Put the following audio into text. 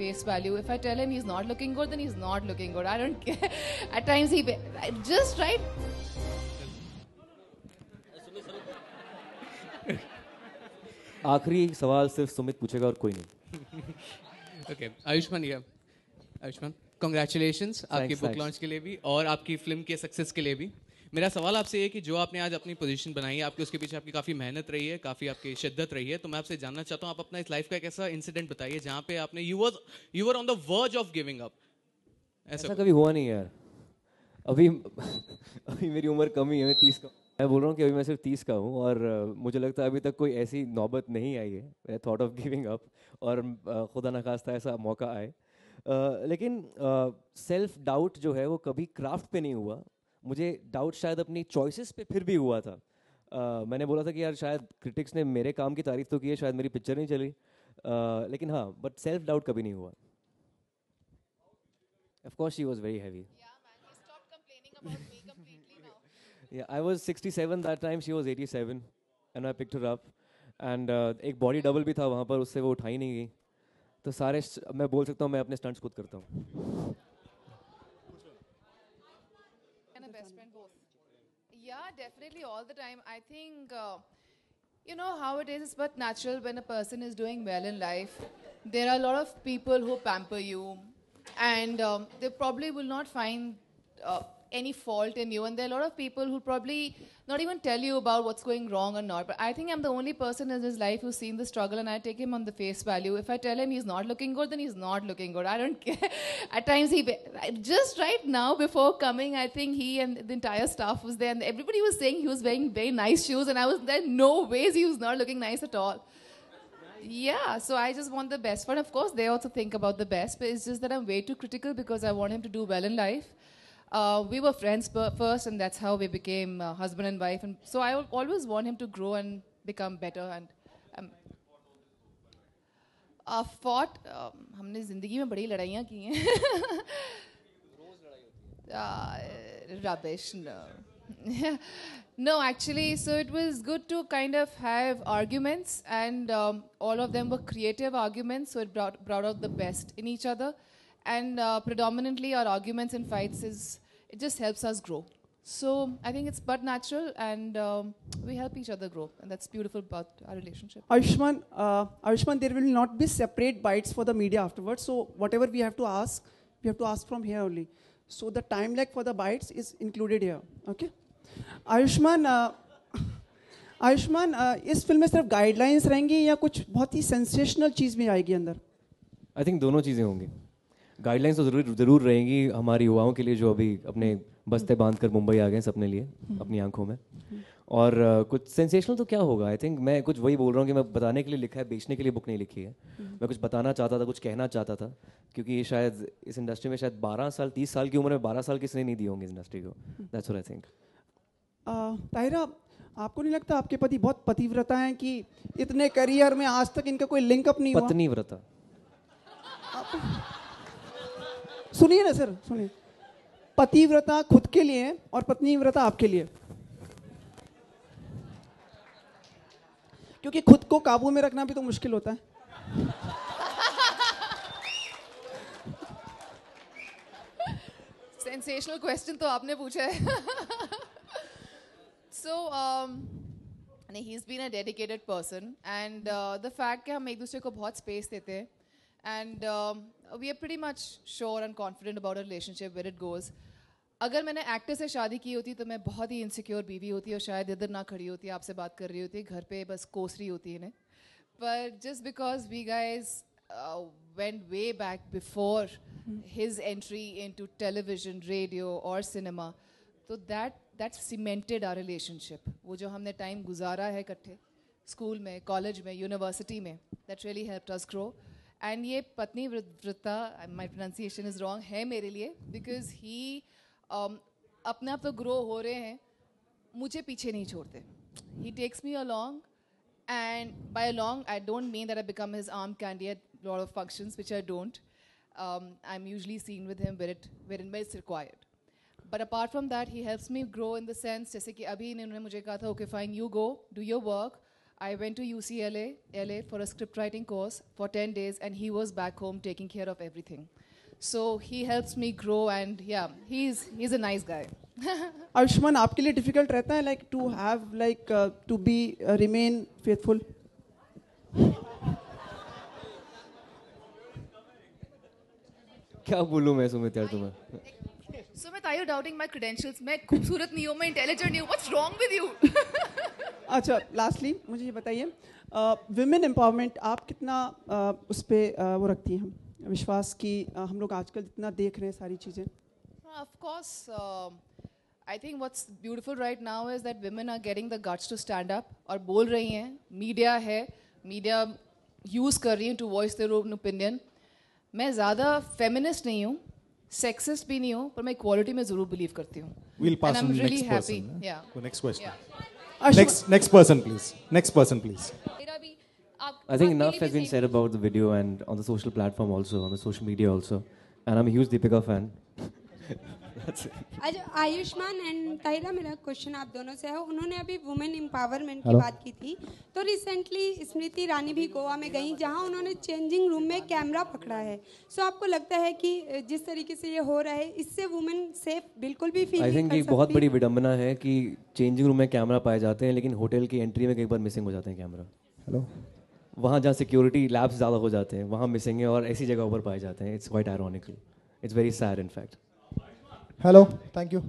face value. If I tell him he's not looking good, then he's not looking good. I don't care. At times he just right. आखिरी सवाल सिर्फ सुमित पूछेगा और कोई नहीं. Okay, Ayushman ये आयुष्मान कॉन्ग्रेचुलेशंस आपकी बुक लॉन्च के लिए भी और आपकी फिल्म के सक्सेस के लिए भी. मेरा सवाल आपसे ये है कि जो आपने आज अपनी पोजीशन बनाई है, आपके उसके पीछे आपकी काफ़ी मेहनत रही है, काफ़ी आपकी शिद्दत रही है. तो मैं आपसे जानना चाहता हूँ, आप अपना इस लाइफ का एक ऐसा इंसिडेंट बताइए जहाँ पे आपने you were on the verge of giving up. ऐसा कभी हुआ नहीं यार. अभी मेरी उम्र कम ही है, मैं 30 का. मैं बोल रहा हूँ कि अभी मैं सिर्फ 30 का हूँ और मुझे लगता है अभी तक कोई ऐसी नौबत नहीं आई है थॉट ऑफ गिविंग अप, और खुदा न खास्ता ऐसा मौका आए. लेकिन सेल्फ डाउट जो है वो कभी क्राफ्ट पे नहीं हुआ. मुझे डाउट शायद अपनी चॉइसेस पे फिर भी हुआ था. मैंने बोला था कि यार शायद क्रिटिक्स ने मेरे काम की तारीफ तो की है, शायद मेरी पिक्चर नहीं चली. लेकिन हाँ, बट सेल्फ डाउट कभी नहीं हुआ. Of course she was very heavy. Yeah, man, he stopped complaining about me completely now. Yeah, I was 67 that time, she was 87 and I picked her up. And एक body double भी था वहाँ पर, उससे वो उठाई नहीं गई. तो सारे मैं बोल सकता हूँ मैं अपने स्टंट्स खुद करता हूँ. And a best friend both. Yeah, definitely all the time. I think, you know how it is, it's but natural when a person is doing well in life. There are a lot of people who pamper you, and they probably will not find any fault in you. And there are a lot of people who probably not even tell you about what's going wrong or not. But I think I'm the only person in his life who's seen the struggle, and I take him on the face value. If I tell him he's not looking good, then he's not looking good. I don't care. At times just right now before coming, I think he and the entire staff was there, and everybody was saying he was wearing very nice shoes, and I was there, no ways he was not looking nice at all. Yeah, so I just want the best for him. Of course, they also think about the best, but it's just that I'm way too critical because I want him to do well in life. We were friends first, and that's how we became husband and wife. And so I always want him to grow and become better. And fought. हमने जिंदगी में बड़ी लड़ाइयाँ की हैं. Rubbish. No. No, actually, so it was good to kind of have arguments, and all of them were creative arguments, so it brought out the best in each other. And predominantly our arguments and fights it just helps us grow. So I think it's but natural, and we help each other grow, and that's beautiful about our relationship. Ayushman, there will not be separate bites for the media afterwards, so whatever we have to ask from here only. So the time lag for the bites is included here, okay? Ayushman, इस film में सिर्फ guidelines रहेंगी या कुछ बहुत ही sensational चीज़ भी आएगी अंदर? आई थिंक दोनों चीज़ें होंगी. गाइडलाइंस तो ज़रूर रहेंगी हमारी युवाओं के लिए जो अभी अपने बस्ते बांध कर मुंबई आ गए हैं अपने लिए, अपनी आंखों में. और कुछ सेंसेशनल तो क्या होगा. आई थिंक मैं कुछ वही बोल रहा हूँ कि मैं बताने के लिए लिखा है, बेचने के लिए बुक नहीं लिखी है. मैं कुछ बताना चाहता था, कुछ कहना चाहता था, क्योंकि ये शायद इस इंडस्ट्री में शायद 30 साल की उम्र में 12 साल किसने नहीं दी होंगी इस इंडस्ट्री को. That's what I think. Tahira, आपको नहीं लगता आपके पति बहुत पतिव्रता हैं कि इतने करियर में आज तक इनका कोई लिंकअप नहीं हुआ? पत्नीव्रता. सुनिए ना सर, सुनिए. पतिव्रता खुद के लिए और पत्नीव्रता आपके लिए, क्योंकि खुद को काबू में रखना भी तो मुश्किल होता है. Sensational question तो आपने पूछा है. So, he's been a dedicated person, and the fact कि हम एक दूसरे को बहुत space देते हैं, and we are pretty much sure and confident about our relationship where it goes. अगर मैंने एक्टर से शादी की होती तो मैं बहुत ही इनसिक्योर बीवी होती और शायद इधर ना खड़ी होती, आपसे बात कर रही होती, घर पे बस कोस रही होती इन्हें. But just because we guys went way back before his entry into television, radio or cinema, so that cemented our relationship. वो जो हमने टाइम गुजारा है इकट्ठे स्कूल में, कॉलेज में, यूनिवर्सिटी में, that really helped us grow. And ये पत्नी व्रता, my pronunciation is wrong, है मेरे लिए, because he अपने आप तो ग्रो हो रहे हैं, मुझे पीछे नहीं छोड़ते. He takes me along, and by along I don't mean that I become his arm candy at a lot of functions, which I don't. I'm usually seen with him wherein it's required. But apart from that, he helps me grow in the sense, जैसे कि अभी इन्होंने मुझे कहा था, okay fine, you go, do your work, I went to UCLA, LA for a script writing course for 10 days, and he was back home taking care of everything. So he helps me grow, and yeah, he's a nice guy. Ayushman, आपके लिए difficult रहता है like to have like to be remain faithful? क्या बोलूँ मैं सुमित यार तुम्हें? Sumit, are you doubting my credentials? मैं खूबसूरत नहीं हूँ, मैं intelligent नहीं हूँ. What's wrong with you? अच्छा, लास्टली मुझे ये बताइए, विमेन एम्पावरमेंट आप कितना उस पर वो रखती हैं, विश्वास की हम लोग आजकल जितना देख रहे हैं सारी चीज़ें? Of course, I think what's beautiful right now is that women are getting the guts to stand up और बोल रही हैं. Media है, media use कर रही हैं to voice their own opinion. मैं ज़्यादा feminist नहीं हूँ, sexist भी नहीं हूँ, पर मैं equality में ज़रूर believe करती हूँ. We'll pass And I'm on the really next happy. person. Yeah. The next question. Yeah. Next person, please. Next person, please. I think enough has been said about the video and on the social platform also, on the social media also. And I'm a huge Deepika fan. That's it. अच्छा, Ayushman and Tahira, मेरा question आप दोनों से है. उन्होंने अभी women empowerment की Hello. बात की थी, तो रिसेंटली स्मृति ईरानी भी गोवा में गई, जहां उन्होंने चेंजिंग रूम में कैमरा पकड़ा है. सो आपको लगता है कि जिस तरीके से ये हो रहा है, इससे वुमेन सेफ बिल्कुल भी फील आई नहीं थिंक कर एक बहुत सकती? बड़ी विडंबना है कि चेंजिंग रूम में कैमरा पाए जाते हैं, लेकिन होटल की एंट्री में कई बार मिसिंग हो जाते हैं कैमरा. Hello. वहाँ जहाँ सिक्योरिटी लैब्स ज़्यादा हो जाते हैं वहाँ मिसिंग है, और ऐसी जगह पर पाए जाते हैं. It's quite ironical. It's very sad in fact. Hello. Thank you.